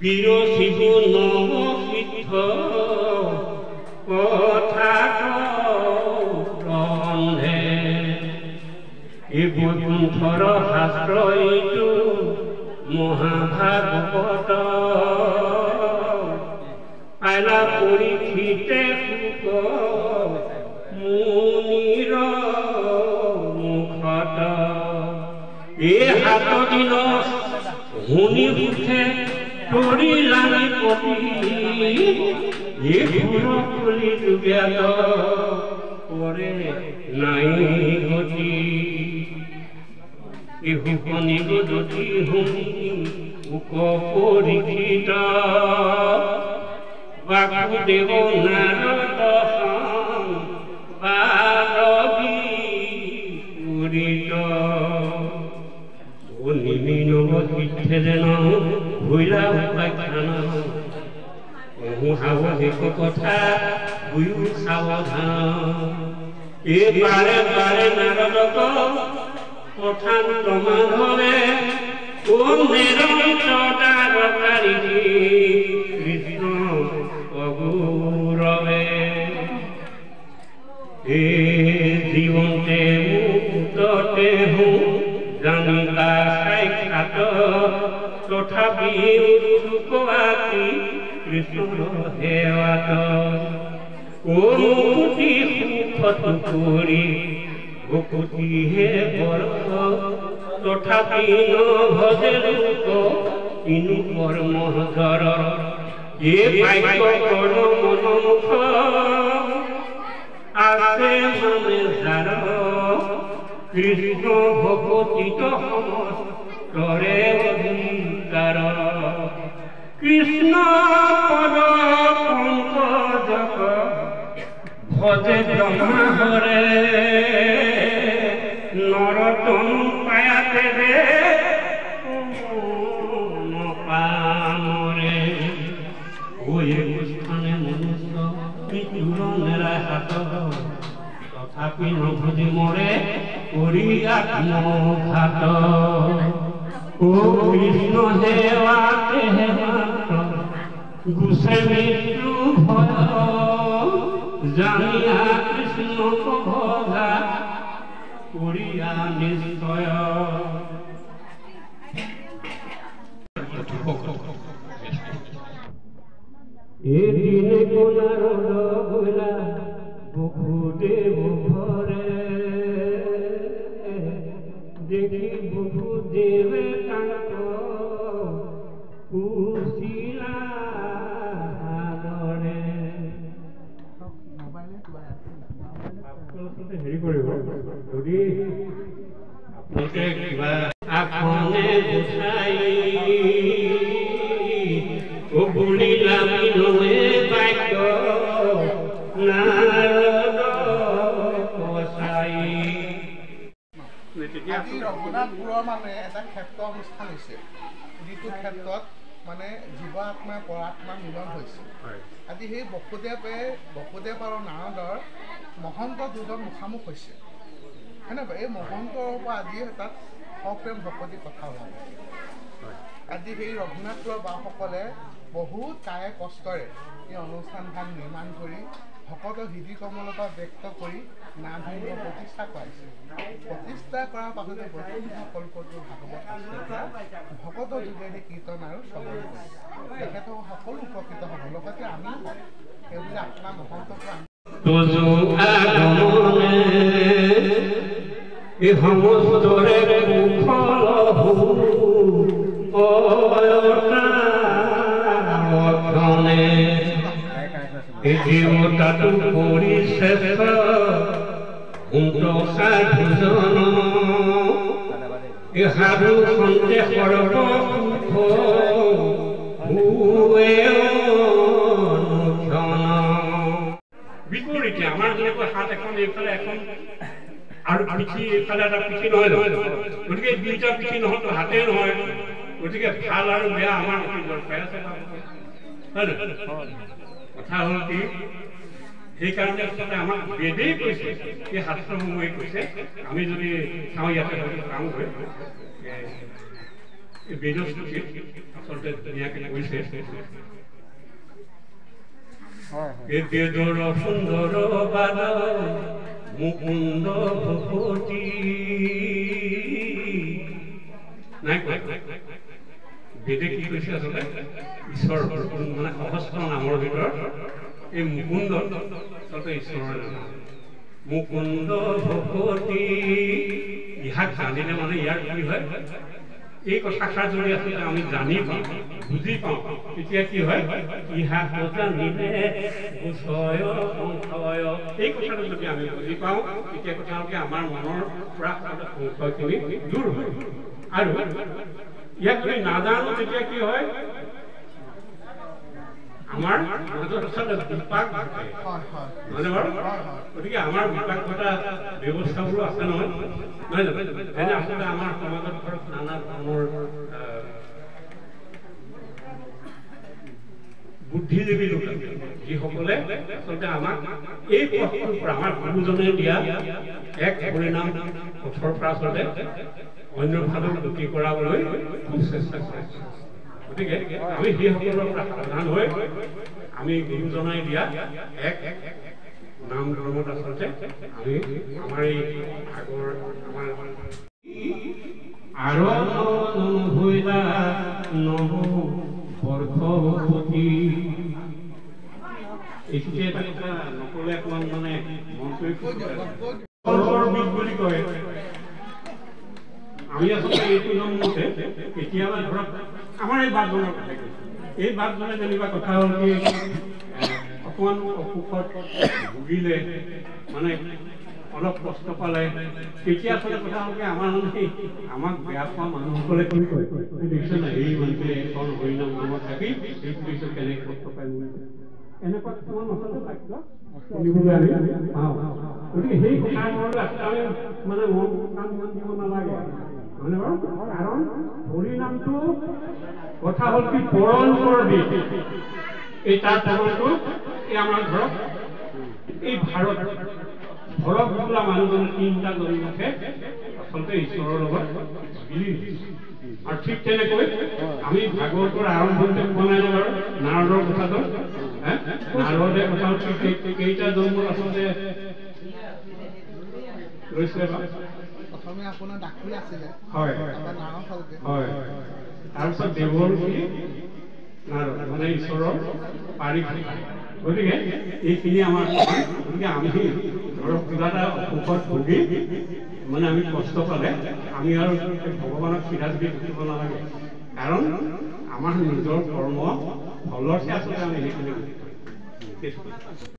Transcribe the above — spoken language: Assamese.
বিৰচিবু নমসিদ্ধ কথা ৰন্ধে এই বৈকুণ্ঠৰ শাস্ত্ৰ এইটো মহাভাগৱত পালা পৰীক্ষিতে সুখ মুনিৰ মুখত এই হাত দিন শুনি উঠে তৰি লাগি পতি এই সুৰকলি দুব্যাত কৰে নাই গতি এই শুকনি গতি শুনি উক পৰীক্ষিত বাসুদেৱ নাৰদ বাৰবি উৰিত নিমিনব সিদ্ধে যেন ভৈলা উপাখ্যান কহু সাৱধিক কথা বুয়ো সাৱধান এই বাৰে বাৰে নাৰদক কথান প্ৰমাণ হলে নিৰন্তৰকাৰী কৃষ্ণ অগুৰৱে এই জীৱন্তে মুক্ততে হওঁ জানিবা সাক্ষাৎ তথাপি কোৱাতি কৃষ্ণ সেৱাত মুকুতি সুখত কৰি ভকুতিহে বৰষ তথাপি নভজে লোক কিনো কৰ্মধৰ এই বাক্য কৰ্ম মনোমুখ আছে মানে যাৰ কৃষ্ণ ভকতিত সমস্তৰে অধিকাৰ কৃষ্ণ পদ পংকজক ভজে ব্ৰহ্মাহৰে নৰতন পায়াতে ৰে নপামৰে ওয়ে স্থানে মনুষ্য মৃত্যুৰ নেৰা হাত তথাপি নভুজি মৰে কৰি আত্মঘাত ও কৃষ্ণ সেৱাতে গুছে মৃত্যু ভয় জানিয়া কৃষ্ণক ভজা কৰিয়া নিশ্চয় এদিনে কোনাৰদ গলা বসুদেৱ ঘৰে দেখি বসুদেৱে তাক পুছিলা আদৰে হেৰি কৰিব যদি আপোনালোকে কিবা আসনে গুচাই বুলিলা বিনয়ে বাক্য নাৰদ কচাই আজি ৰঘুনাথপুৰৰ মানে এটা ক্ষেত্ৰ অনুষ্ঠান হৈছে যিটো ক্ষেত্ৰত মানে জীৱ আত্মা পৰাত্মা মিলন হৈছে আজি সেই বসুদেৱ আৰু নাৰদৰ মহন্ত দুজন মুখামুখ হৈছে সেনেকুৱা এই মহন্তৰ পৰা আজি তাত সপ্ৰেম ভকতি কথা ওলাব আজি সেই ৰঘুনাথপুৰৰ বাসকলে বহুত কায়ে কষ্টৰে এই অনুষ্ঠানভাগ নিৰ্মাণ কৰি ভকতৰ হৃদয় কমলতা ব্যক্ত কৰি নাম ধৰ্ম প্ৰতিষ্ঠা কৰাইছে প্ৰতিষ্ঠা কৰাৰ পাছতে কল্পটোৰ ভাগৱত ভকতৰ যোগেদি কীৰ্তন আৰু শ্ৰৱণ কৰিছে তেখেতক সকলো উপকৃত হ'ব লগতে আমি সেইবুলি আপোনাৰ মহন্তক জীবতাটো পৰিশেষ সাধুজন সাধু সন্তে সৰ্ব বিপৰীতে আমাৰ যেনেকৈ হাত এখন এইফালে এখন আৰু পিঠি এইফালে এটা পিঠি নহয় গতিকে দুইটা পিঠি নহয়তো হাতে নহয় গতিকে ভাল আৰু বেয়া আমাৰ দৰকাৰ আছে কথা হ'ল কি সেইকাৰণে আমাক বেদেই কৈছে এই শাস্ত্ৰসমূহে কৈছে আমি যদি চাওঁ ইয়াতে কাম হয় এই বেদস্তুতিত আচলতে ধুনীয়াকৈ কৈছে বেদৰ সুন্দৰ বাদ মুকুন্দ ভূপতি নাই বেদে কি কৈছে আচলতে ঈশ্বৰ মানে সহস্ৰ নামৰ ভিতৰত এই মুকুন্দ আচলতে ঈশ্বৰৰ নাম মুকুন্দ ভূপতি ইয়াক জানিলে মানে ইয়াৰ কি হয় এই কথাষাৰ যদি আচলতে আমি জানি পাওঁ বুজি পাওঁ তেতিয়া কি হয় ইহাক জানিলে এই কথাটো যদি আমি বুজি পাওঁ তেতিয়া কথা হ'ল কি আমাৰ মনৰ পৰা সংশয়খিনি দূৰ হয় আৰু ইয়াক যদি নাজানো তেতিয়া কি হয় আমাৰ মাজত আচলতে বিপাক ঘটে হয়নে বাৰু গতিকে আমাৰ বিপাক ঘটা ব্যৱস্থাবোৰো আছে নহয় নহয় জানো যেনে আচলতে আমাৰ সমাজত ধৰক নানা ধৰণৰ বুদ্ধিজীৱী লোক যিসকলে আচলতে আমাক এই পথটোৰ পৰা আমাৰ গুৰুজনে দিয়া এক পৰিণাম পথৰ পৰা আচলতে অন্য ভাৱে গতি কৰাবলৈ খুব চেষ্টা কৰে গতিকে আমি সেইসকলৰ পৰা সাৱধান হৈ আমি গুৰুজনাই দিয়া এক নাম ধৰ্মত আচলতে আমি আমাৰ এই আগৰ আমাৰ আৰু নহৈলা বৰ্ষপতি এইটোকে এটা কথা নকলে অকমান মানে মনটোৱে বুলি কয় আমি আচলতে এইটো জন্মতে কেতিয়াবা ধৰক আমাৰ এই বাঘজনৰ কথা এই বাঘজনে যেনিবা কথা হ'ল কি অকমান অসুখত ভুগিলে মানে অলপ কষ্ট পালে তেতিয়া আচলতে কথা হ'ল কি আমাৰ মানে আমাক বেয়া পোৱা মানুহসকলে কি কয় দেখিছে না এই মানুহটোৱে এখন হৰিনাম নামত থাকি এইটো দেখিছে কেনেকৈ কষ্ট পায় এনেকুৱা কিছুমান আচলতে বাক্য শুনিবলৈ আমি পাওঁ গতিকে সেই কথাবোৰলৈ আচলতে মানে মন কাম দিব নালাগে হয়নে বাৰু কাৰণ হৰিনামটো কথা হ'ল কি পৰম্পৰ দিশ এই তাৰ প্ৰমাণটো এই আমাৰ ধৰক এই ভাৰত ধৰক বোলা মানুহজনে তিনিটা জন্মতে আচলতে ঈশ্বৰৰ লগত বিলীন আৰু ঠিক তেনেকৈ আমি ভাগৱতৰ আৰম্ভণিতে কোৱা নাই বাৰু নাৰদৰ কথাটো নাৰদে কথা কেইটা জন্মত আচলতে লৈছিলে বা প্ৰথমে আপোনাৰ দাসী আছিলে হয় নাৰদ হ'লগে হয় তাৰপিছত দেৱৰ্ষি নাৰদ মানে ঈশ্বৰৰ পাৰিষদ গতিকে এইখিনি আমাৰ গতিকে আমি ধৰক কিবা এটা অসুখত ভুগি মানে আমি কষ্ট পালে আমি আৰু ভগৱানক চিধাত দি থাকিব নালাগে কাৰণ আমাৰ নিজৰ কৰ্ম ফলতহে আচলতে আমি সেইখিনি